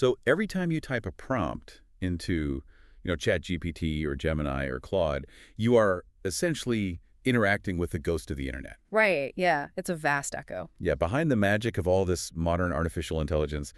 So every time you type a prompt into, ChatGPT or Gemini or Claude, you are essentially interacting with the ghost of the internet. Right, yeah. It's a vast echo. Yeah, behind the magic of all this modern artificial intelligence,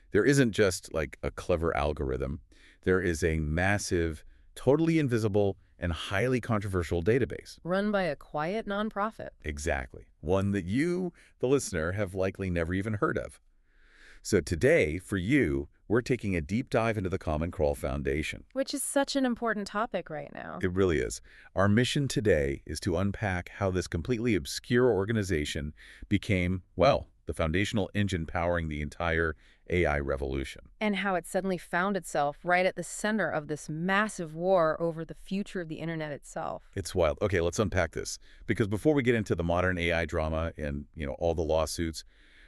there isn't just like a clever algorithm. There is a massive, totally invisible, and highly controversial database. Run by a quiet nonprofit. Exactly. One that you, the listener, have likely never even heard of. So today, for you, we're taking a deep dive into the Common Crawl Foundation. Which is such an important topic right now. It really is. Our mission today is to unpack how this completely obscure organization became, well, the foundational engine powering the entire AI revolution. And how it suddenly found itself right at the center of this massive war over the future of the internet itself. It's wild. Okay, let's unpack this. Because before we get into the modern AI drama and, all the lawsuits,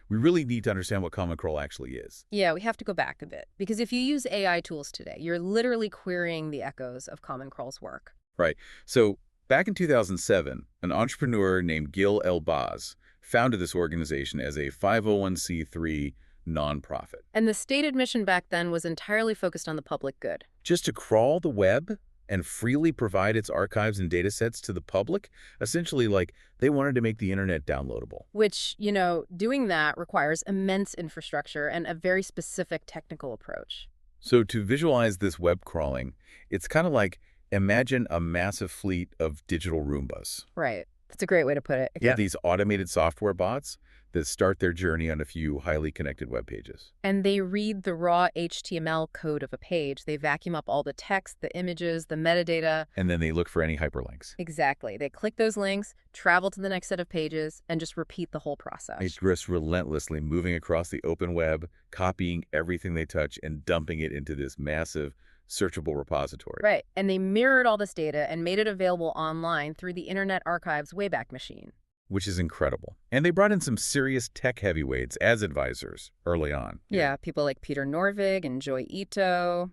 we really need to understand what Common Crawl actually is. Yeah, we have to go back a bit. Because if you use AI tools today, you're literally querying the echoes of Common Crawl's work. Right. So back in 2007, an entrepreneur named Gil Elbaz founded this organization as a 501c3 nonprofit. And the stated mission back then was entirely focused on the public good. Just to crawl the web and freely provide its archives and data sets to the public, essentially like they wanted to make the internet downloadable. Which, doing that requires immense infrastructure and a very specific technical approach. So to visualize this web crawling, it's kind of like imagine a massive fleet of digital Roombas. Right. That's a great way to put it. Yeah. These automated software bots that start their journey on a few highly connected web pages. And they read the raw HTML code of a page. They vacuum up all the text, the images, the metadata. And then they look for any hyperlinks. Exactly. They click those links, travel to the next set of pages, and just repeat the whole process. It's just relentlessly moving across the open web, copying everything they touch and dumping it into this massive searchable repository. Right. And they mirrored all this data and made it available online through the Internet Archive's Wayback Machine. Which is incredible. And they brought in some serious tech heavyweights as advisors early on. Yeah, people like Peter Norvig and Joy Ito.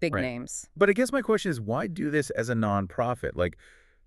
Big names. But I guess my question is, why do this as a nonprofit? Like,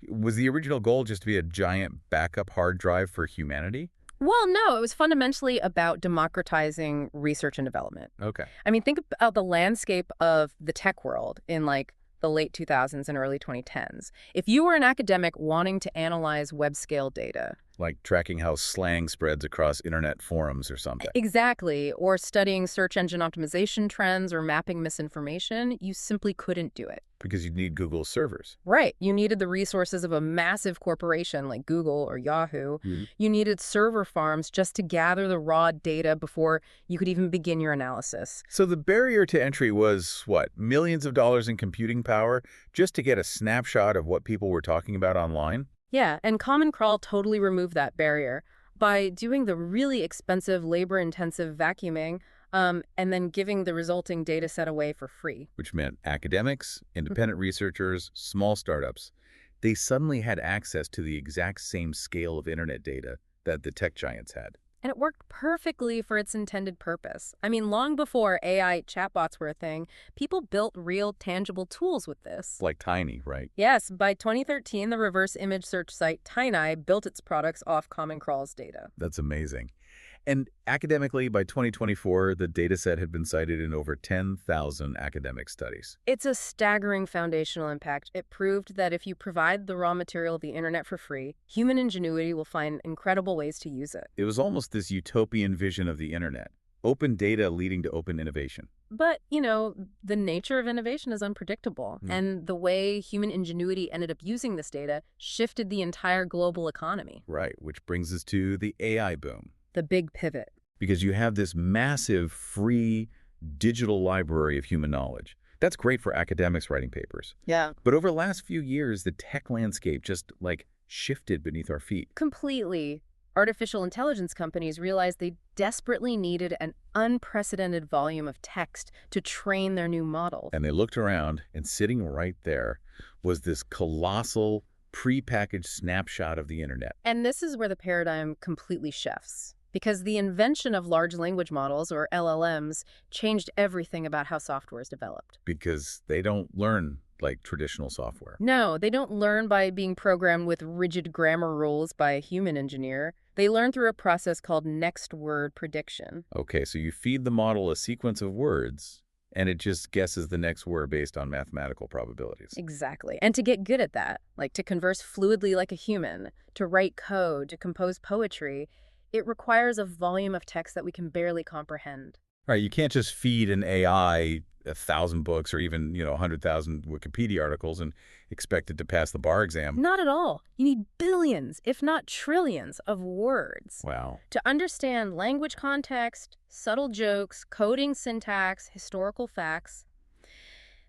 was the original goal just to be a giant backup hard drive for humanity? Well, no, it was fundamentally about democratizing research and development. Okay. I mean, think about the landscape of the tech world in the late 2000s and early 2010s. If you were an academic wanting to analyze web-scale data. Like tracking how slang spreads across internet forums or something. Exactly. Or studying search engine optimization trends or mapping misinformation, you simply couldn't do it. Because you need Google servers. Right. You needed the resources of a massive corporation like Google or Yahoo. Mm-hmm. You needed server farms just to gather the raw data before you could even begin your analysis. So the barrier to entry was, what, millions of dollars in computing power just to get a snapshot of what people were talking about online? Yeah, and Common Crawl totally removed that barrier by doing the really expensive, labor-intensive vacuuming and then giving the resulting data set away for free. Which meant academics, independent researchers, small startups, they suddenly had access to the exact same scale of internet data that the tech giants had. And it worked perfectly for its intended purpose. I mean, long before AI chatbots were a thing, people built real, tangible tools with this. Like Tiny, right? Yes, by 2013, the reverse image search site Tiny built its products off Common Crawl's data. That's amazing. And academically, by 2024, the data set had been cited in over 10,000 academic studies. It's a staggering foundational impact. It proved that if you provide the raw material of the internet for free, human ingenuity will find incredible ways to use it. It was almost this utopian vision of the internet. Open data leading to open innovation. But, the nature of innovation is unpredictable. And the way human ingenuity ended up using this data shifted the entire global economy. Right, which brings us to the AI boom. The big pivot. Because you have this massive free digital library of human knowledge. That's great for academics writing papers. Yeah. But over the last few years, the tech landscape just shifted beneath our feet. Completely. Artificial intelligence companies realized they desperately needed an unprecedented volume of text to train their new models. And they looked around, and sitting right there was this colossal prepackaged snapshot of the internet. And this is where the paradigm completely shifts. Because the invention of large language models, or LLMs, changed everything about how software is developed. Because they don't learn like traditional software. No, they don't learn by being programmed with rigid grammar rules by a human engineer. They learn through a process called next word prediction. Okay, so you feed the model a sequence of words, and it just guesses the next word based on mathematical probabilities. Exactly. And to get good at that, like to converse fluidly like a human, to write code, to compose poetry, it requires a volume of text that we can barely comprehend. Right, you can't just feed an AI 1,000 books or even, 100,000 Wikipedia articles and expect it to pass the bar exam. Not at all. You need billions, if not trillions, of words. Wow. To understand language context, subtle jokes, coding syntax, historical facts.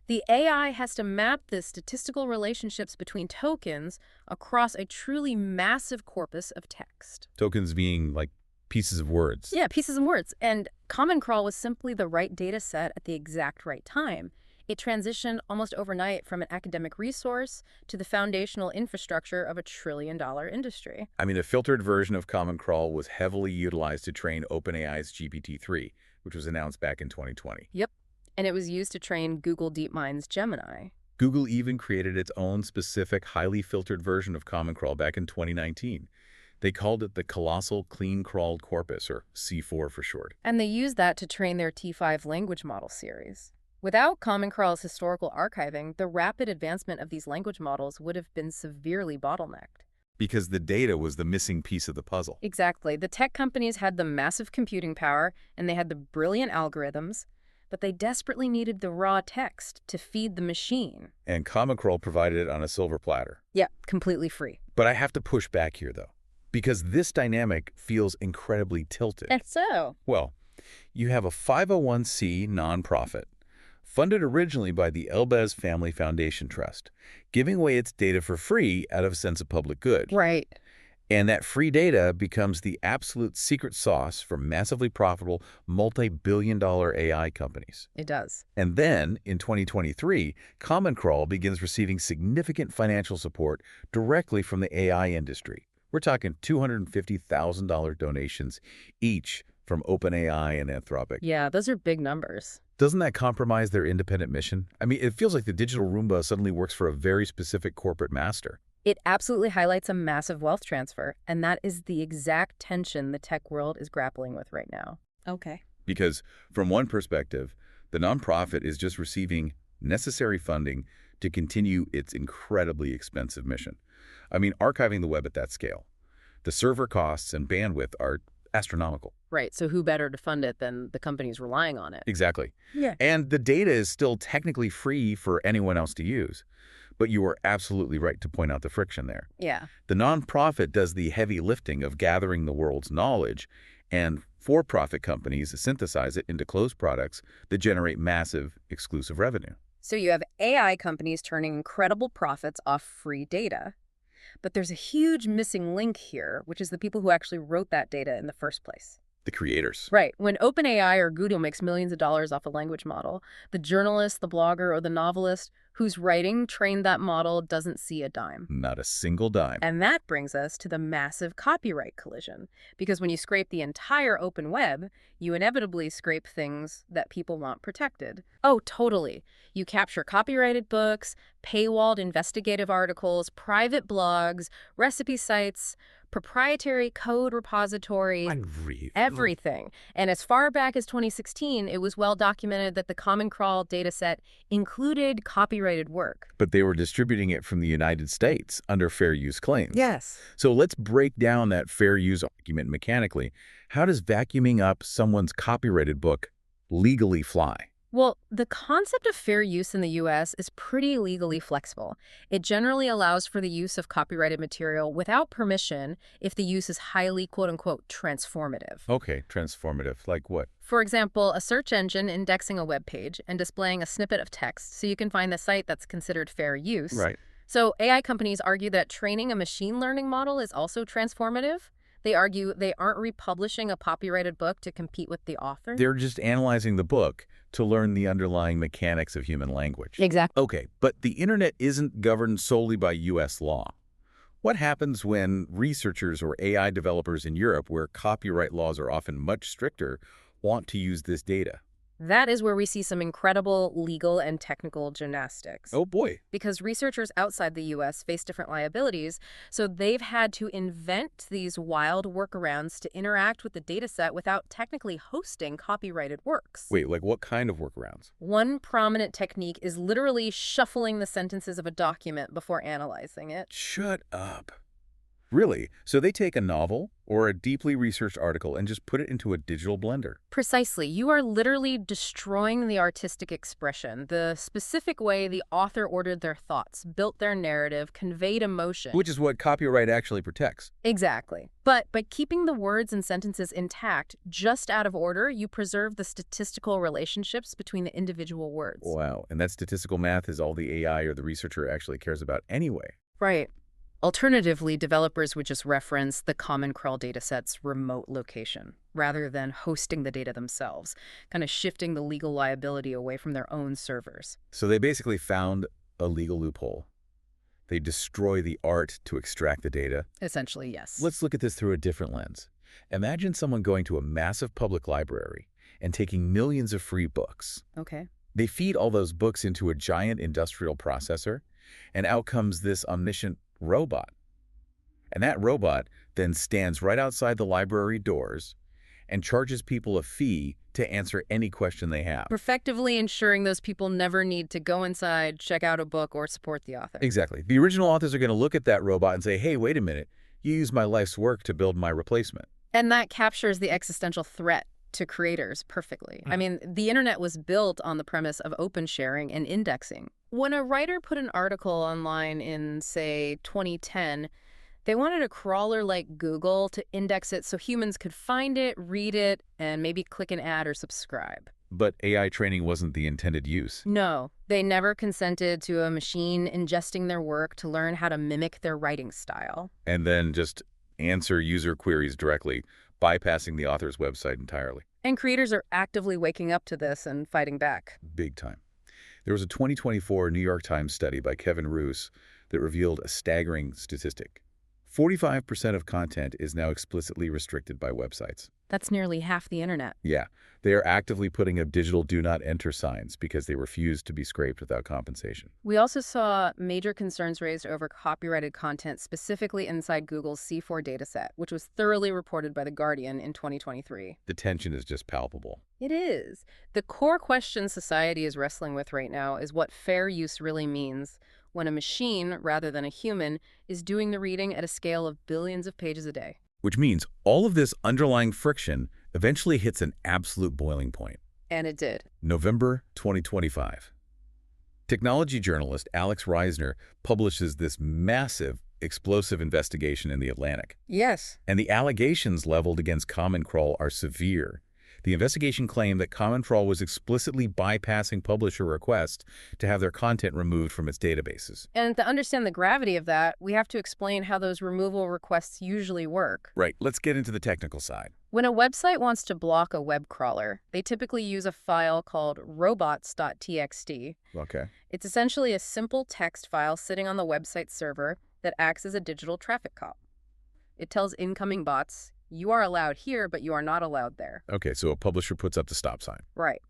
The AI has to map the statistical relationships between tokens across a truly massive corpus of text. Tokens being like pieces of words. Yeah, pieces of words. And Common Crawl was simply the right data set at the exact right time. It transitioned almost overnight from an academic resource to the foundational infrastructure of a trillion-dollar industry. I mean, a filtered version of Common Crawl was heavily utilized to train OpenAI's GPT-3, which was announced back in 2020. Yep. And it was used to train Google DeepMind's Gemini. Google even created its own specific, highly filtered version of Common Crawl back in 2019. They called it the Colossal Clean Crawled Corpus, or C4 for short. And they used that to train their T5 language model series. Without Common Crawl's historical archiving, the rapid advancement of these language models would have been severely bottlenecked. Because the data was the missing piece of the puzzle. Exactly. The tech companies had the massive computing power, and they had the brilliant algorithms, but they desperately needed the raw text to feed the machine. And Common Crawl provided it on a silver platter. Yeah, completely free. But I have to push back here, though, because this dynamic feels incredibly tilted. And so? Well, you have a 501c nonprofit, funded originally by the Elbaz Family Foundation Trust, giving away its data for free out of a sense of public good. Right. And that free data becomes the absolute secret sauce for massively profitable, multi-billion-dollar AI companies. It does. And then, in 2023, Common Crawl begins receiving significant financial support directly from the AI industry. We're talking $250,000 donations each from OpenAI and Anthropic. Yeah, those are big numbers. Doesn't that compromise their independent mission? I mean, it feels like the digital Roomba suddenly works for a very specific corporate master. It absolutely highlights a massive wealth transfer, and that is the exact tension the tech world is grappling with right now. Okay. Because from one perspective, the nonprofit is just receiving necessary funding to continue its incredibly expensive mission. I mean, archiving the web at that scale. The server costs and bandwidth are astronomical. Right, so who better to fund it than the companies relying on it? Exactly. Yeah. And the data is still technically free for anyone else to use. But you are absolutely right to point out the friction there. Yeah. The nonprofit does the heavy lifting of gathering the world's knowledge, and for-profit companies synthesize it into closed products that generate massive exclusive revenue. So you have AI companies turning incredible profits off free data. But there's a huge missing link here, which is the people who actually wrote that data in the first place. The creators. Right. When OpenAI or Google makes millions of dollars off a language model, the journalist, the blogger, or the novelist whose writing trained that model doesn't see a dime. Not a single dime. And that brings us to the massive copyright collision. Because when you scrape the entire open web, you inevitably scrape things that people want protected. Oh, totally. You capture copyrighted books, paywalled investigative articles, private blogs, recipe sites, proprietary code repositories, everything. And as far back as 2016, it was well documented that the Common Crawl dataset included copyrighted work. But they were distributing it from the United States under fair use claims. Yes. So let's break down that fair use argument mechanically. How does vacuuming up someone's copyrighted book legally fly? Well, the concept of fair use in the U.S. is pretty legally flexible. It generally allows for the use of copyrighted material without permission if the use is highly, quote-unquote, transformative. Okay, transformative. Like what? For example, a search engine indexing a web page and displaying a snippet of text so you can find the site that's considered fair use. Right. So AI companies argue that training a machine learning model is also transformative. They argue they aren't republishing a copyrighted book to compete with the author. They're just analyzing the book to learn the underlying mechanics of human language. Exactly. Okay, but the internet isn't governed solely by U.S. law. What happens when researchers or AI developers in Europe, where copyright laws are often much stricter, want to use this data? That is where we see some incredible legal and technical gymnastics. Oh boy. Because researchers outside the US face different liabilities, so they've had to invent these wild workarounds to interact with the dataset without technically hosting copyrighted works. Wait, like what kind of workarounds? One prominent technique is literally shuffling the sentences of a document before analyzing it. Shut up. Really? So they take a novel or a deeply researched article and just put it into a digital blender? Precisely. You are literally destroying the artistic expression, the specific way the author ordered their thoughts, built their narrative, conveyed emotion. Which is what copyright actually protects. Exactly. But by keeping the words and sentences intact, just out of order, you preserve the statistical relationships between the individual words. Wow. And that statistical math is all the AI or the researcher actually cares about anyway. Right. Alternatively, developers would just reference the Common Crawl dataset's remote location, rather than hosting the data themselves, kind of shifting the legal liability away from their own servers. So they basically found a legal loophole. They destroy the art to extract the data. Essentially, yes. Let's look at this through a different lens. Imagine someone going to a massive public library and taking millions of free books. Okay. They feed all those books into a giant industrial processor, and out comes this omniscient robot. And that robot then stands right outside the library doors and charges people a fee to answer any question they have. Effectively ensuring those people never need to go inside, check out a book, or support the author. Exactly. The original authors are going to look at that robot and say, hey, wait a minute, you used my life's work to build my replacement. And that captures the existential threat to creators perfectly. I mean, the internet was built on the premise of open sharing and indexing. When a writer put an article online in, say, 2010, they wanted a crawler like Google to index it so humans could find it, read it, and maybe click an ad or subscribe. But AI training wasn't the intended use. No, they never consented to a machine ingesting their work to learn how to mimic their writing style. And then just answer user queries directly, bypassing the author's website entirely. And creators are actively waking up to this and fighting back. Big time. There was a 2024 New York Times study by Kevin Roose that revealed a staggering statistic. 45% of content is now explicitly restricted by websites. That's nearly half the internet. Yeah, they are actively putting up digital do not enter signs because they refuse to be scraped without compensation. We also saw major concerns raised over copyrighted content specifically inside Google's C4 dataset, which was thoroughly reported by The Guardian in 2023. The tension is just palpable. It is. The core question society is wrestling with right now is what fair use really means when a machine, rather than a human, is doing the reading at a scale of billions of pages a day. Which means all of this underlying friction eventually hits an absolute boiling point. And it did. November 2025. Technology journalist Alex Reisner publishes this massive, explosive investigation in The Atlantic. Yes. And the allegations leveled against Common Crawl are severe. The investigation claimed that Common Crawl was explicitly bypassing publisher requests to have their content removed from its databases. And to understand the gravity of that, we have to explain how those removal requests usually work. Right, let's get into the technical side. When a website wants to block a web crawler, they typically use a file called robots.txt. Okay. It's essentially a simple text file sitting on the website server that acts as a digital traffic cop. It tells incoming bots, you are allowed here, but you are not allowed there. Okay, so a publisher puts up the stop sign. Right.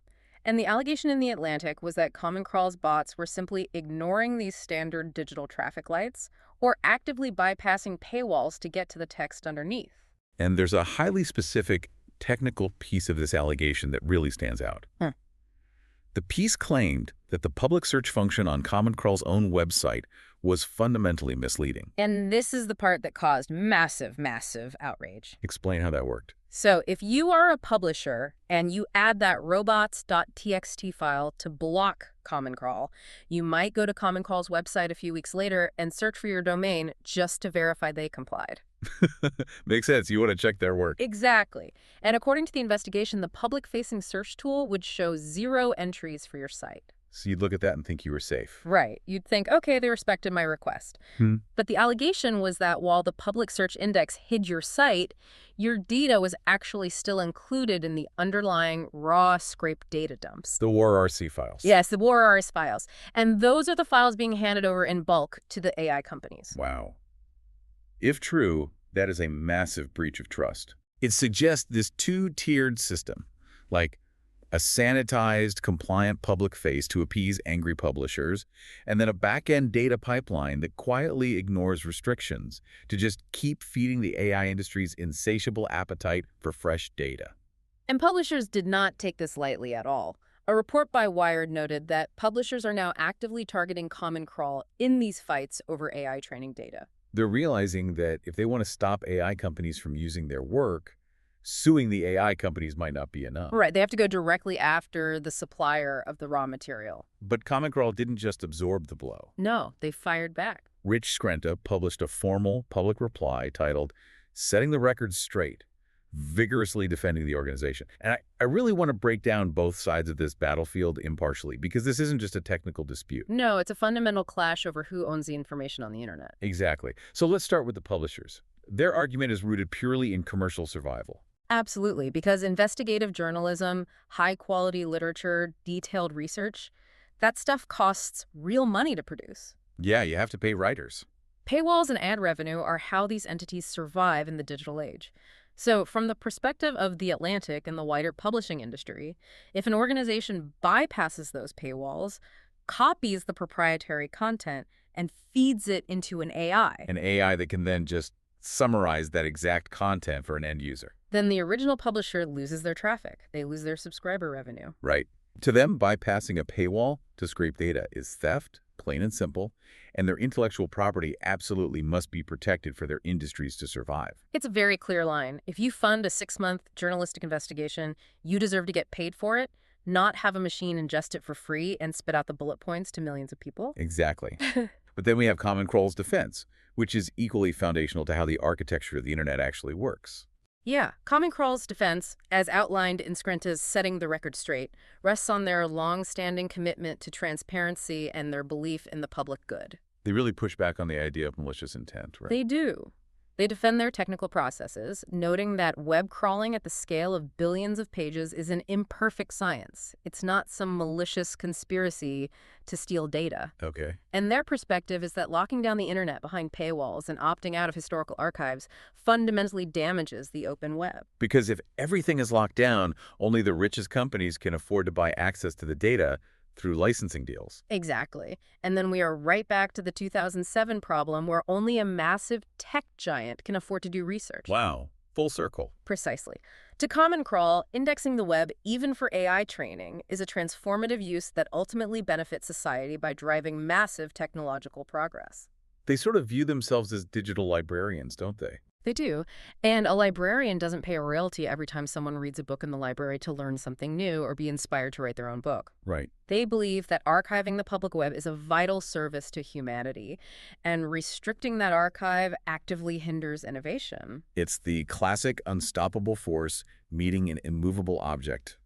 And the allegation in The Atlantic was that Common Crawl's bots were simply ignoring these standard digital traffic lights or actively bypassing paywalls to get to the text underneath. And there's a highly specific technical piece of this allegation that really stands out. The piece claimed that the public search function on Common Crawl's own website was fundamentally misleading. And this is the part that caused massive, massive outrage. Explain how that worked. So if you are a publisher and you add that robots.txt file to block Common Crawl, you might go to Common Crawl's website a few weeks later and search for your domain just to verify they complied. Makes sense. You want to check their work. Exactly. And according to the investigation, the public-facing search tool would show 0 entries for your site. So you'd look at that and think you were safe. Right. You'd think, okay, they respected my request. But the allegation was that while the public search index hid your site, your data was actually still included in the underlying raw scraped data dumps. The WAR-RC files. Yes, the WAR-RC files. And those are the files being handed over in bulk to the AI companies. Wow. If true, that is a massive breach of trust. It suggests this two-tiered system, like A sanitized, compliant public face to appease angry publishers, and then a back-end data pipeline that quietly ignores restrictions to just keep feeding the AI industry's insatiable appetite for fresh data. And publishers did not take this lightly at all. A report by Wired noted that publishers are now actively targeting Common Crawl in these fights over AI training data. They're realizing that if they want to stop AI companies from using their work, suing the AI companies might not be enough. Right, they have to go directly after the supplier of the raw material. But Common Crawl didn't just absorb the blow. No, they fired back. Rich Skrenta published a formal public reply titled Setting the Record Straight, vigorously defending the organization. And I really want to break down both sides of this battlefield impartially, because this isn't just a technical dispute. No, it's a fundamental clash over who owns the information on the internet. Exactly. So let's start with the publishers. Their argument is rooted purely in commercial survival. Absolutely, because investigative journalism, high-quality literature, detailed research, that stuff costs real money to produce. Yeah, you have to pay writers. Paywalls and ad revenue are how these entities survive in the digital age. So, from the perspective of The Atlantic and the wider publishing industry, if an organization bypasses those paywalls, copies the proprietary content, and feeds it into an AI, An AI that can then just summarize that exact content for an end user. then the original publisher loses their traffic. They lose their subscriber revenue. Right. To them, bypassing a paywall to scrape data is theft, plain and simple, and their intellectual property absolutely must be protected for their industries to survive. It's a very clear line. If you fund a 6-month journalistic investigation, you deserve to get paid for it, not have a machine ingest it for free and spit out the bullet points to millions of people. Exactly. But then we have Common Crawl's defense, which is equally foundational to how the architecture of the internet actually works. Yeah, Common Crawl's defense, as outlined in Skrenta's Setting the Record Straight, rests on their long-standing commitment to transparency and their belief in the public good. They really push back on the idea of malicious intent, right? They do. They defend their technical processes, noting that web crawling at the scale of billions of pages is an imperfect science. It's not some malicious conspiracy to steal data. Okay. And their perspective is that locking down the internet behind paywalls and opting out of historical archives fundamentally damages the open web. Because if everything is locked down, only the richest companies can afford to buy access to the data through licensing deals. Exactly. And then we are right back to the 2007 problem where only a massive tech giant can afford to do research. Wow. Full circle. Precisely. To Common Crawl, indexing the web, even for AI training, is a transformative use that ultimately benefits society by driving massive technological progress. They sort of view themselves as digital librarians, don't they? They do. And a librarian doesn't pay a royalty every time someone reads a book in the library to learn something new or be inspired to write their own book. Right. They believe that archiving the public web is a vital service to humanity, and restricting that archive actively hinders innovation. It's the classic unstoppable force meeting an immovable object.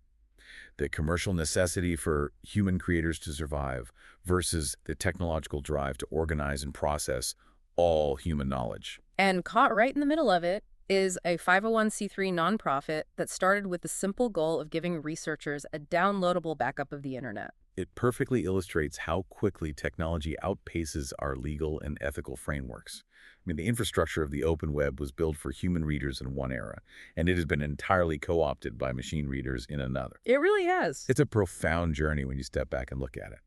The commercial necessity for human creators to survive versus the technological drive to organize and process all human knowledge. And caught right in the middle of it is a 501c3 nonprofit that started with the simple goal of giving researchers a downloadable backup of the internet. It perfectly illustrates how quickly technology outpaces our legal and ethical frameworks. I mean, the infrastructure of the open web was built for human readers in one era, and it has been entirely co-opted by machine readers in another. It really has. It's a profound journey when you step back and look at it.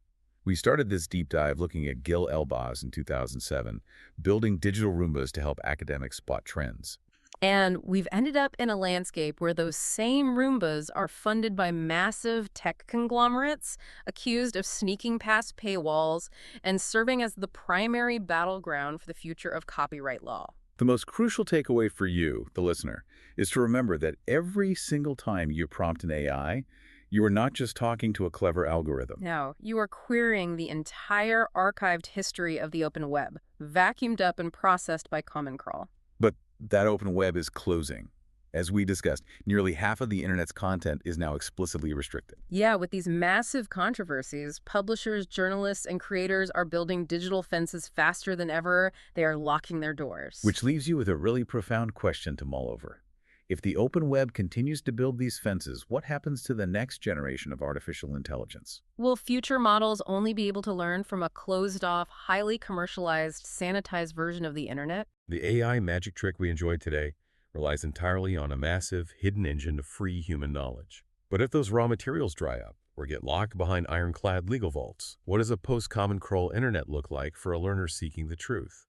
We started this deep dive looking at Gil Elbaz in 2007, building digital Roombas to help academics spot trends. And we've ended up in a landscape where those same Roombas are funded by massive tech conglomerates accused of sneaking past paywalls and serving as the primary battleground for the future of copyright law. The most crucial takeaway for you, the listener, is to remember that every single time you prompt an AI, you are not just talking to a clever algorithm. No, you are querying the entire archived history of the open web, vacuumed up and processed by Common Crawl. But that open web is closing. As we discussed, nearly half of the internet's content is now explicitly restricted. Yeah, with these massive controversies, publishers, journalists, and creators are building digital fences faster than ever. They are locking their doors. Which leaves you with a really profound question to mull over. If the open web continues to build these fences, what happens to the next generation of artificial intelligence? Will future models only be able to learn from a closed-off, highly commercialized, sanitized version of the internet? The AI magic trick we enjoyed today relies entirely on a massive, hidden engine of free human knowledge. But if those raw materials dry up or get locked behind ironclad legal vaults, what does a post-Common Crawl internet look like for a learner seeking the truth?